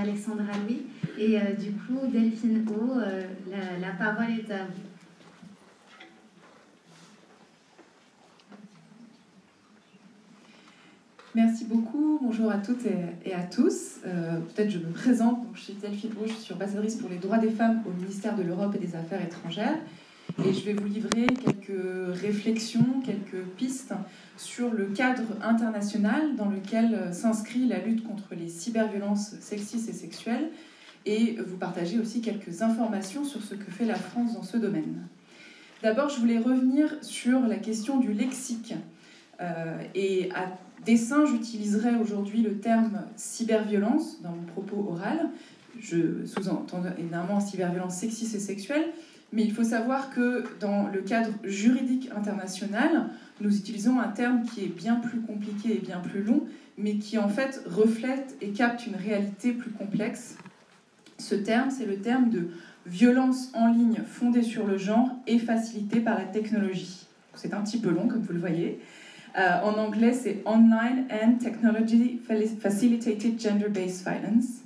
Alexandra Louis. Et du coup, Delphine O, la parole est à vous. Merci beaucoup, bonjour à toutes et à tous. Peut-être je me présente, donc je suis Delphine O, je suis ambassadrice pour les droits des femmes au ministère de l'Europe et des Affaires étrangères. Et je vais vous livrer quelques réflexions, quelques pistes sur le cadre international dans lequel s'inscrit la lutte contre les cyberviolences sexistes et sexuelles, et vous partager aussi quelques informations sur ce que fait la France dans ce domaine. D'abord, je voulais revenir sur la question du lexique. Et à dessein, j'utiliserai aujourd'hui le terme cyberviolence dans mon propos oral. Je sous-entends évidemment cyberviolence sexiste et sexuelle, mais il faut savoir que dans le cadre juridique international, nous utilisons un terme qui est bien plus compliqué et bien plus long, mais qui en fait reflète et capte une réalité plus complexe. Ce terme, c'est le terme de violence en ligne fondée sur le genre et facilitée par la technologie. C'est un petit peu long, comme vous le voyez. En anglais, c'est Online and Technology Facilitated Gender-Based Violence.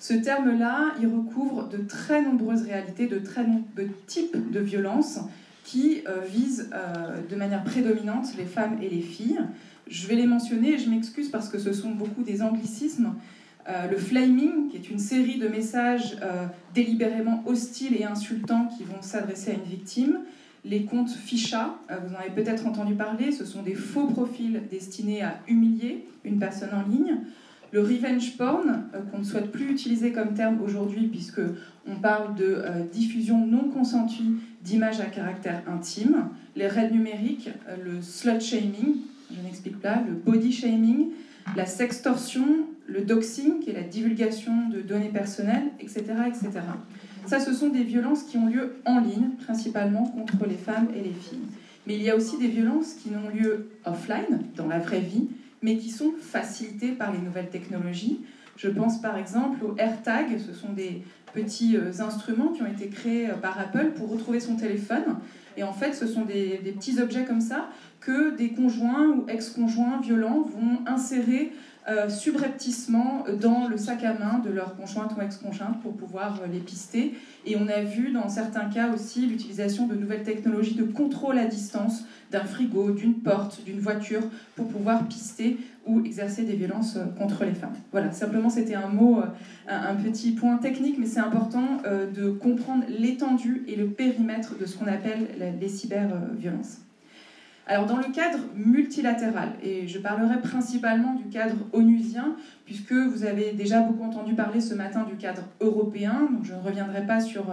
Ce terme-là, il recouvre de très nombreuses réalités, de très nombreux types de violences qui visent de manière prédominante les femmes et les filles. Je vais les mentionner et je m'excuse parce que ce sont beaucoup des anglicismes. Le flaming, qui est une série de messages délibérément hostiles et insultants qui vont s'adresser à une victime. Les comptes ficha, vous en avez peut-être entendu parler, ce sont des faux profils destinés à humilier une personne en ligne. Le revenge porn, qu'on ne souhaite plus utiliser comme terme aujourd'hui puisqu'on parle de diffusion non consentie d'images à caractère intime. Les raids numériques, le slut shaming, je n'explique pas, le body shaming, la sextorsion, le doxing, qui est la divulgation de données personnelles, etc., etc. Ça, ce sont des violences qui ont lieu en ligne, principalement contre les femmes et les filles. Mais il y a aussi des violences qui n'ont lieu offline, dans la vraie vie, mais qui sont facilitées par les nouvelles technologies. Je pense par exemple aux AirTags, ce sont des petits instruments qui ont été créés par Apple pour retrouver son téléphone. Et en fait, ce sont des petits objets comme ça que des conjoints ou ex-conjoints violents vont insérer subrepticement dans le sac à main de leur conjointe ou ex-conjointe pour pouvoir les pister. Et on a vu dans certains cas aussi l'utilisation de nouvelles technologies de contrôle à distance d'un frigo, d'une porte, d'une voiture pour pouvoir pister ou exercer des violences contre les femmes. Voilà, simplement c'était un mot, un petit point technique, mais c'est important de comprendre l'étendue et le périmètre de ce qu'on appelle les cyberviolences. Alors dans le cadre multilatéral, et je parlerai principalement du cadre onusien, puisque vous avez déjà beaucoup entendu parler ce matin du cadre européen, donc je ne reviendrai pas sur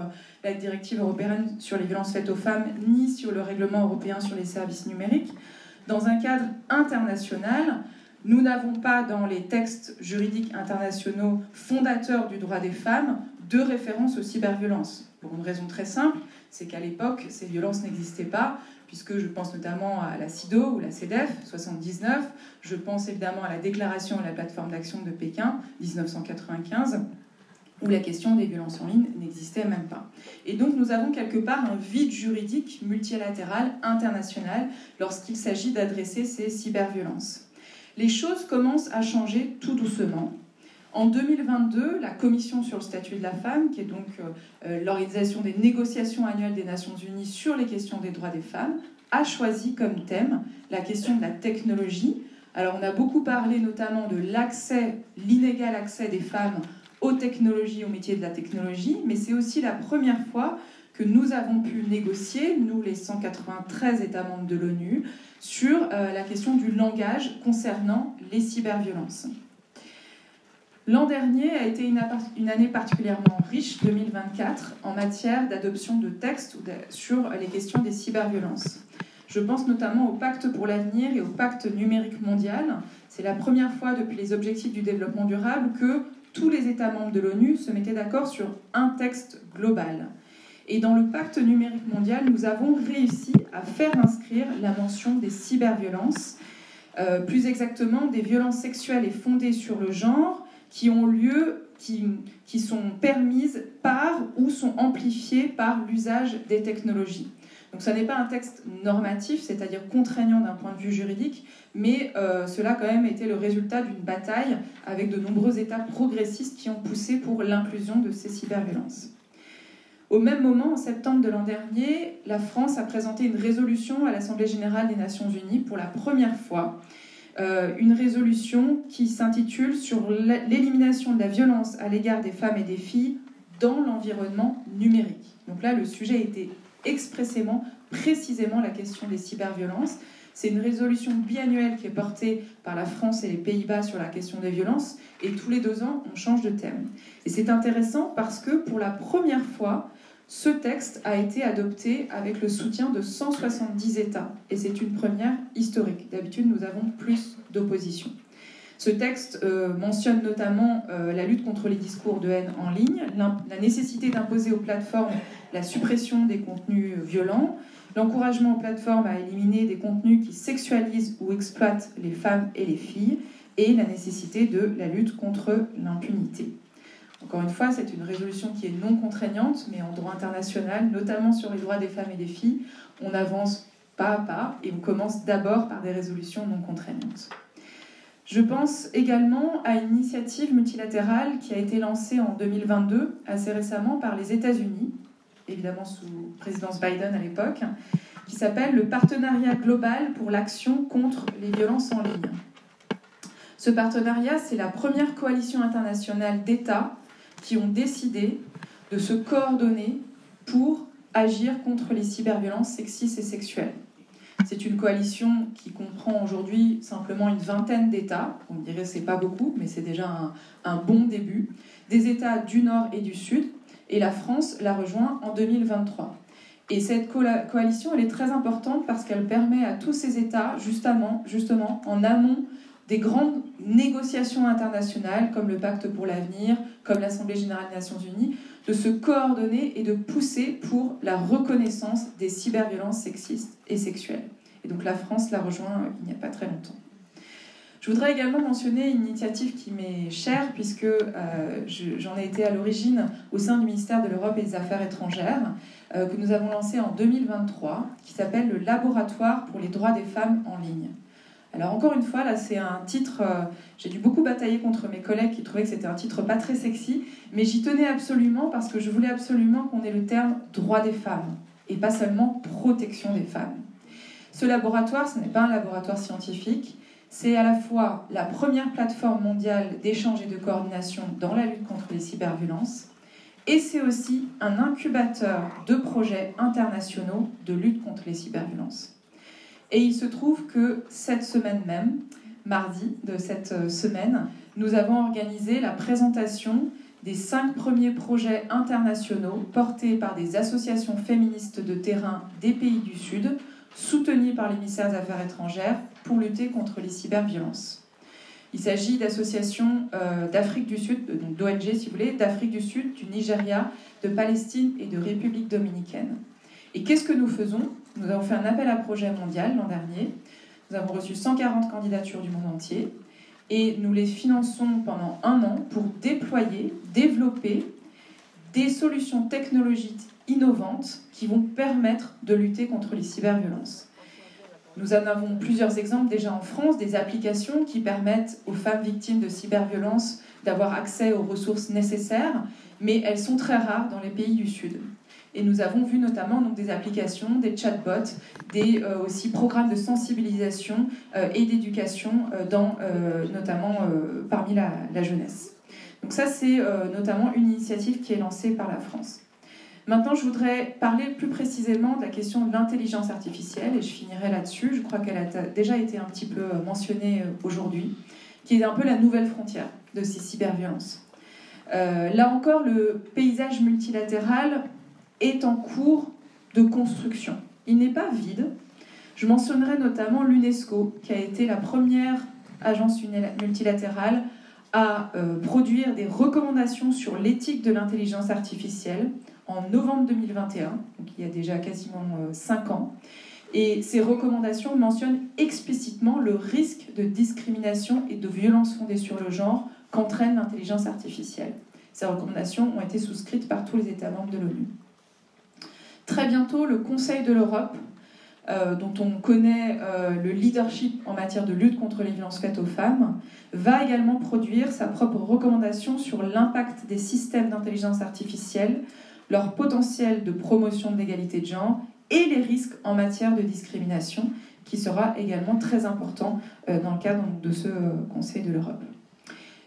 la directive européenne sur les violences faites aux femmes, ni sur le règlement européen sur les services numériques. Dans un cadre international, nous n'avons pas dans les textes juridiques internationaux fondateurs du droit des femmes de référence aux cyberviolences. Pour une raison très simple, c'est qu'à l'époque, ces violences n'existaient pas, puisque je pense notamment à la CIDO ou la CEDEF, 79, je pense évidemment à la déclaration et la plateforme d'action de Pékin, 1995, où la question des violences en ligne n'existait même pas. Et donc nous avons quelque part un vide juridique multilatéral, international, lorsqu'il s'agit d'adresser ces cyberviolences. Les choses commencent à changer tout doucement. En 2022, la Commission sur le statut de la femme, qui est donc l'organisation des négociations annuelles des Nations Unies sur les questions des droits des femmes, a choisi comme thème la question de la technologie. Alors on a beaucoup parlé notamment de l'accès, l'inégal accès des femmes aux technologies, aux métiers de la technologie, mais c'est aussi la première fois que nous avons pu négocier, nous les 193 États membres de l'ONU, sur la question du langage concernant les cyberviolences. L'an dernier a été une année particulièrement riche, 2024, en matière d'adoption de textes sur les questions des cyberviolences. Je pense notamment au Pacte pour l'avenir et au Pacte numérique mondial. C'est la première fois depuis les objectifs du développement durable que tous les États membres de l'ONU se mettaient d'accord sur un texte global. Et dans le Pacte numérique mondial, nous avons réussi à faire inscrire la mention des cyberviolences, plus exactement des violences sexuelles et fondées sur le genre, qui ont lieu, qui sont permises par ou sont amplifiées par l'usage des technologies. Donc ça n'est pas un texte normatif, c'est-à-dire contraignant d'un point de vue juridique, mais cela a quand même été le résultat d'une bataille avec de nombreux États progressistes qui ont poussé pour l'inclusion de ces cyberviolences. Au même moment, en septembre de l'an dernier, la France a présenté une résolution à l'Assemblée générale des Nations unies pour la première fois, une résolution qui s'intitule « Sur l'élimination de la violence à l'égard des femmes et des filles dans l'environnement numérique ». Donc là, le sujet était expressément, précisément la question des cyberviolences. C'est une résolution biannuelle qui est portée par la France et les Pays-Bas sur la question des violences, et tous les 2 ans, on change de thème. Et c'est intéressant parce que pour la première fois, ce texte a été adopté avec le soutien de 170 États, et c'est une première historique. D'habitude, nous avons plus d'opposition. Ce texte mentionne notamment la lutte contre les discours de haine en ligne, la nécessité d'imposer aux plateformes la suppression des contenus violents, l'encouragement aux plateformes à éliminer des contenus qui sexualisent ou exploitent les femmes et les filles, et la nécessité de la lutte contre l'impunité. Encore une fois, c'est une résolution qui est non contraignante, mais en droit international, notamment sur les droits des femmes et des filles, on avance pas à pas et on commence d'abord par des résolutions non contraignantes. Je pense également à une initiative multilatérale qui a été lancée en 2022, assez récemment, par les États-Unis, évidemment sous présidence Biden à l'époque, qui s'appelle le Partenariat global pour l'action contre les violences en ligne. Ce partenariat, c'est la première coalition internationale d'États qui ont décidé de se coordonner pour agir contre les cyberviolences sexistes et sexuelles. C'est une coalition qui comprend aujourd'hui simplement une vingtaine d'États. On dirait que ce n'est pas beaucoup, mais c'est déjà un bon début. Des États du Nord et du Sud. Et la France l'a rejoint en 2023. Et cette coalition, elle est très importante parce qu'elle permet à tous ces États, justement en amont des grandes négociations internationales, comme le Pacte pour l'avenir, comme l'Assemblée générale des Nations unies, de se coordonner et de pousser pour la reconnaissance des cyberviolences sexistes et sexuelles. Et donc la France l'a rejoint il n'y a pas très longtemps. Je voudrais également mentionner une initiative qui m'est chère, puisque j'en ai été à l'origine au sein du ministère de l'Europe et des Affaires étrangères, que nous avons lancé en 2023, qui s'appelle le Laboratoire pour les droits des femmes en ligne. Alors encore une fois, là c'est un titre, j'ai dû beaucoup batailler contre mes collègues qui trouvaient que c'était un titre pas très sexy, mais j'y tenais absolument parce que je voulais absolument qu'on ait le terme « droit des femmes » et pas seulement « protection des femmes ». Ce laboratoire, ce n'est pas un laboratoire scientifique, c'est à la fois la première plateforme mondiale d'échange et de coordination dans la lutte contre les cyberviolences, et c'est aussi un incubateur de projets internationaux de lutte contre les cyberviolences. Et il se trouve que cette semaine même, mardi de cette semaine, nous avons organisé la présentation des 5 premiers projets internationaux portés par des associations féministes de terrain des pays du Sud, soutenus par les ministères des Affaires étrangères pour lutter contre les cyberviolences. Il s'agit d'associations d'Afrique du Sud, donc d'ONG si vous voulez, d'Afrique du Sud, du Nigeria, de Palestine et de République dominicaine. Et qu'est-ce que nous faisons ? Nous avons fait un appel à projet mondial l'an dernier. Nous avons reçu 140 candidatures du monde entier et nous les finançons pendant 1 an pour déployer, développer des solutions technologiques innovantes qui vont permettre de lutter contre les cyberviolences. Nous en avons plusieurs exemples déjà en France, des applications qui permettent aux femmes victimes de cyberviolences d'avoir accès aux ressources nécessaires, mais elles sont très rares dans les pays du Sud. Et nous avons vu notamment donc, des applications, des chatbots, des aussi programmes de sensibilisation et d'éducation, notamment parmi la jeunesse. Donc ça, c'est notamment une initiative qui est lancée par la France. Maintenant, je voudrais parler plus précisément de la question de l'intelligence artificielle, et je finirai là-dessus. Je crois qu'elle a déjà été un petit peu mentionnée aujourd'hui, qui est un peu la nouvelle frontière de ces cyberviolences. Là encore, le paysage multilatéral est en cours de construction. Il n'est pas vide. Je mentionnerai notamment l'UNESCO, qui a été la première agence multilatérale à produire des recommandations sur l'éthique de l'intelligence artificielle en novembre 2021, donc il y a déjà quasiment 5 ans. Et ces recommandations mentionnent explicitement le risque de discrimination et de violence fondée sur le genre qu'entraîne l'intelligence artificielle. Ces recommandations ont été souscrites par tous les États membres de l'ONU. Très bientôt, le Conseil de l'Europe, dont on connaît le leadership en matière de lutte contre les violences faites aux femmes, va également produire sa propre recommandation sur l'impact des systèmes d'intelligence artificielle, leur potentiel de promotion de l'égalité de genre et les risques en matière de discrimination, qui sera également très important dans le cadre de ce Conseil de l'Europe.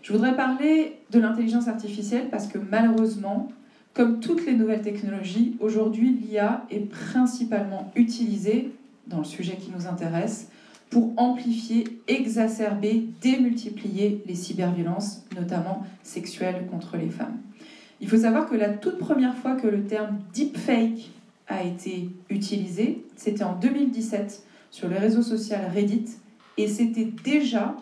Je voudrais parler de l'intelligence artificielle parce que malheureusement, comme toutes les nouvelles technologies, aujourd'hui l'IA est principalement utilisée, dans le sujet qui nous intéresse, pour amplifier, exacerber, démultiplier les cyberviolences, notamment sexuelles contre les femmes. Il faut savoir que la toute première fois que le terme deepfake a été utilisé, c'était en 2017 sur le réseau social Reddit, et c'était déjà,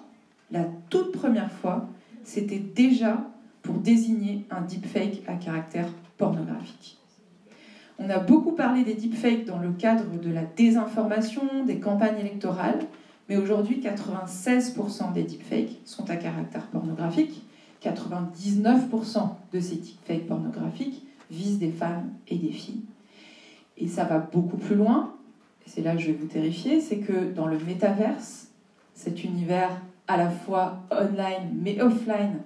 la toute première fois, c'était déjà pour désigner un deepfake à caractère pornographique. On a beaucoup parlé des deepfakes dans le cadre de la désinformation, des campagnes électorales, mais aujourd'hui, 96% des deepfakes sont à caractère pornographique. 99% de ces deepfakes pornographiques visent des femmes et des filles. Et ça va beaucoup plus loin, et c'est là que je vais vous terrifier, c'est que dans le métaverse, cet univers à la fois online mais offline,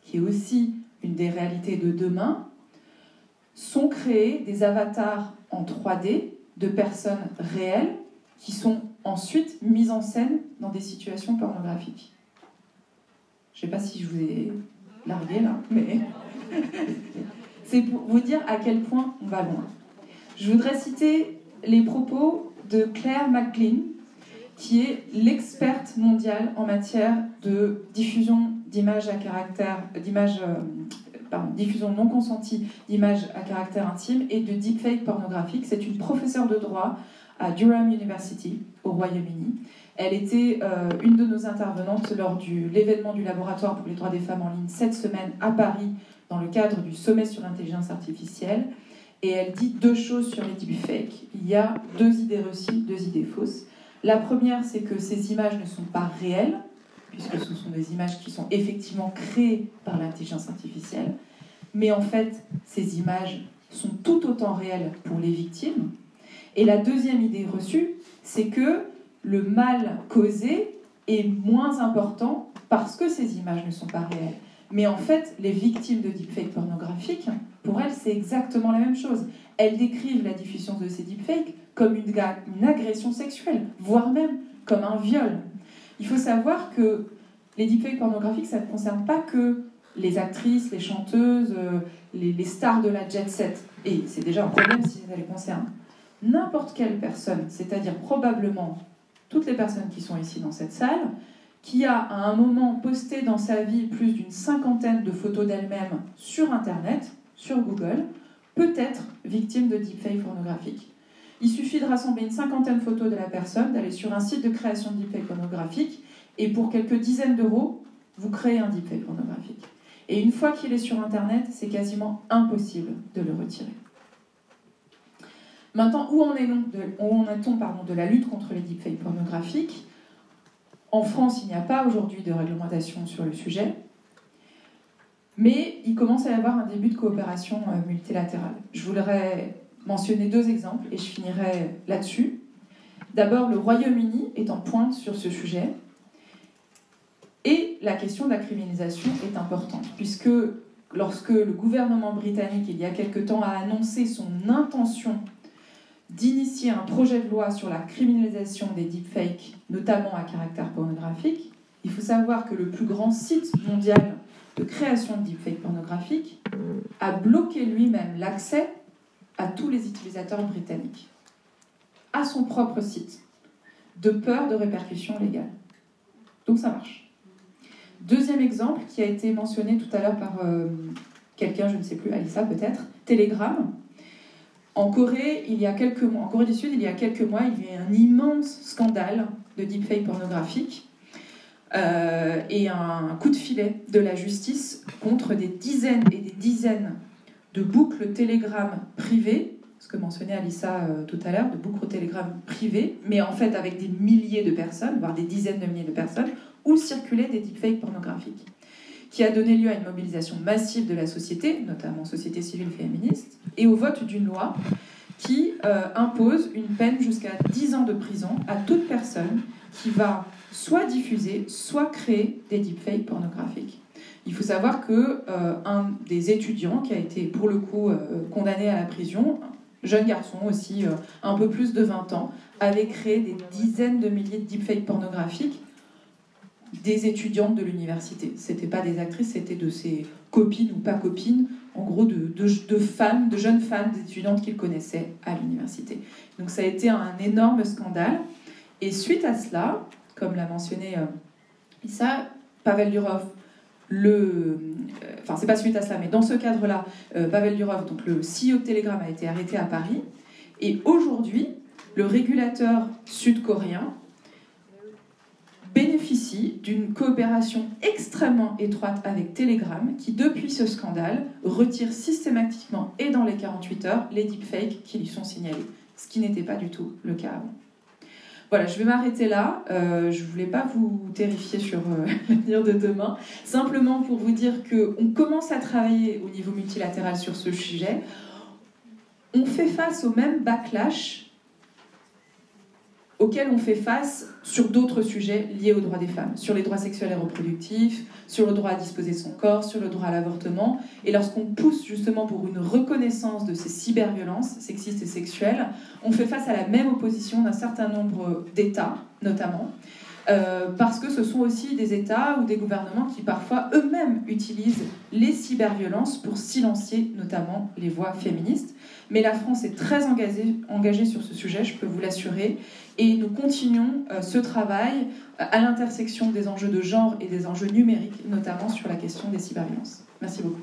qui est aussi une des réalités de demain, sont créés des avatars en 3D de personnes réelles qui sont ensuite mises en scène dans des situations pornographiques. Je ne sais pas si je vous ai largué là, mais c'est pour vous dire à quel point on va loin. Je voudrais citer les propos de Claire McLean, qui est l'experte mondiale en matière de diffusion d'images à caractère, diffusion non consentie d'images à caractère intime et de deepfake pornographique. C'est une professeure de droit à Durham University, au Royaume-Uni. Elle était une de nos intervenantes lors de l'événement du laboratoire pour les droits des femmes en ligne cette semaine à Paris, dans le cadre du sommet sur l'intelligence artificielle. Et elle dit deux choses sur les deepfakes. Il y a deux idées reçues, deux idées fausses. La première, c'est que ces images ne sont pas réelles, puisque ce sont des images qui sont effectivement créées par l'intelligence artificielle. Mais en fait, ces images sont tout autant réelles pour les victimes. Et la deuxième idée reçue, c'est que le mal causé est moins important parce que ces images ne sont pas réelles. Mais en fait, les victimes de deepfakes pornographiques, pour elles, c'est exactement la même chose. Elles décrivent la diffusion de ces deepfakes comme une agression sexuelle, voire même comme un viol. Il faut savoir que les deepfakes pornographiques, ça ne concerne pas que les actrices, les chanteuses, les stars de la jet set. Et c'est déjà un problème si ça les concerne. N'importe quelle personne, c'est-à-dire probablement toutes les personnes qui sont ici dans cette salle, qui a à un moment posté dans sa vie plus d'une 50aine de photos d'elle-même sur Internet, sur Google, peut être victime de deepfake pornographique. Il suffit de rassembler une 50aine de photos de la personne, d'aller sur un site de création de deepfake pornographique, et pour quelques dizaines d'euros, vous créez un deepfake pornographique. Et une fois qu'il est sur Internet, c'est quasiment impossible de le retirer. Maintenant, où en est-on de la lutte contre les deepfakes pornographiques ? En France, il n'y a pas aujourd'hui de réglementation sur le sujet, mais il commence à y avoir un début de coopération multilatérale. Je voudrais mentionner deux exemples et je finirai là-dessus. D'abord, le Royaume-Uni est en pointe sur ce sujet et la question de la criminalisation est importante, puisque lorsque le gouvernement britannique, il y a quelque temps, a annoncé son intention d'initier un projet de loi sur la criminalisation des deepfakes, notamment à caractère pornographique, il faut savoir que le plus grand site mondial de création de deepfakes pornographiques a bloqué lui-même l'accès à tous les utilisateurs britanniques, à son propre site, de peur de répercussions légales. Donc ça marche. Deuxième exemple qui a été mentionné tout à l'heure par quelqu'un, je ne sais plus, Alissa peut-être, Telegram. En Corée du Sud, il y a quelques mois, il y a eu un immense scandale de deepfake pornographique et un coup de filet de la justice contre des dizaines et des dizaines de boucles Telegram privées, ce que mentionnait Alissa tout à l'heure, de boucles Telegram privées, mais en fait avec des milliers de personnes, voire des dizaines de milliers de personnes, où circulaient des deepfakes pornographiques, qui a donné lieu à une mobilisation massive de la société, notamment société civile féministe, et au vote d'une loi qui impose une peine jusqu'à 10 ans de prison à toute personne qui va soit diffuser, soit créer des deepfakes pornographiques. Il faut savoir qu'un des étudiants qui a été pour le coup condamné à la prison, jeune garçon aussi, un peu plus de 20 ans, avait créé des dizaines de milliers de deepfakes pornographiques des étudiantes de l'université. C'était pas des actrices, c'était de ses copines ou pas copines, en gros de femmes, de jeunes femmes, d'étudiantes qu'il connaissait à l'université. Donc ça a été un énorme scandale. Et suite à cela, comme l'a mentionné Issa, Pavel Durov, c'est pas suite à cela, mais dans ce cadre-là, Pavel Durov, donc le CEO de Telegram, a été arrêté à Paris. Et aujourd'hui, le régulateur sud-coréen bénéficie d'une coopération extrêmement étroite avec Telegram, qui, depuis ce scandale, retire systématiquement et dans les 48 heures les deepfakes qui lui sont signalés, ce qui n'était pas du tout le cas avant. Voilà, je vais m'arrêter là. Je ne voulais pas vous terrifier sur l'avenir de demain, simplement pour vous dire qu'on commence à travailler au niveau multilatéral sur ce sujet. On fait face au même backlash auxquels on fait face sur d'autres sujets liés aux droits des femmes, sur les droits sexuels et reproductifs, sur le droit à disposer de son corps, sur le droit à l'avortement. Et lorsqu'on pousse justement pour une reconnaissance de ces cyberviolences sexistes et sexuelles, on fait face à la même opposition d'un certain nombre d'États, notamment, parce que ce sont aussi des États ou des gouvernements qui parfois eux-mêmes utilisent les cyberviolences pour silencier notamment les voix féministes. Mais la France est très engagée sur ce sujet, je peux vous l'assurer, et nous continuons ce travail à l'intersection des enjeux de genre et des enjeux numériques, notamment sur la question des cyberviolences. Merci beaucoup.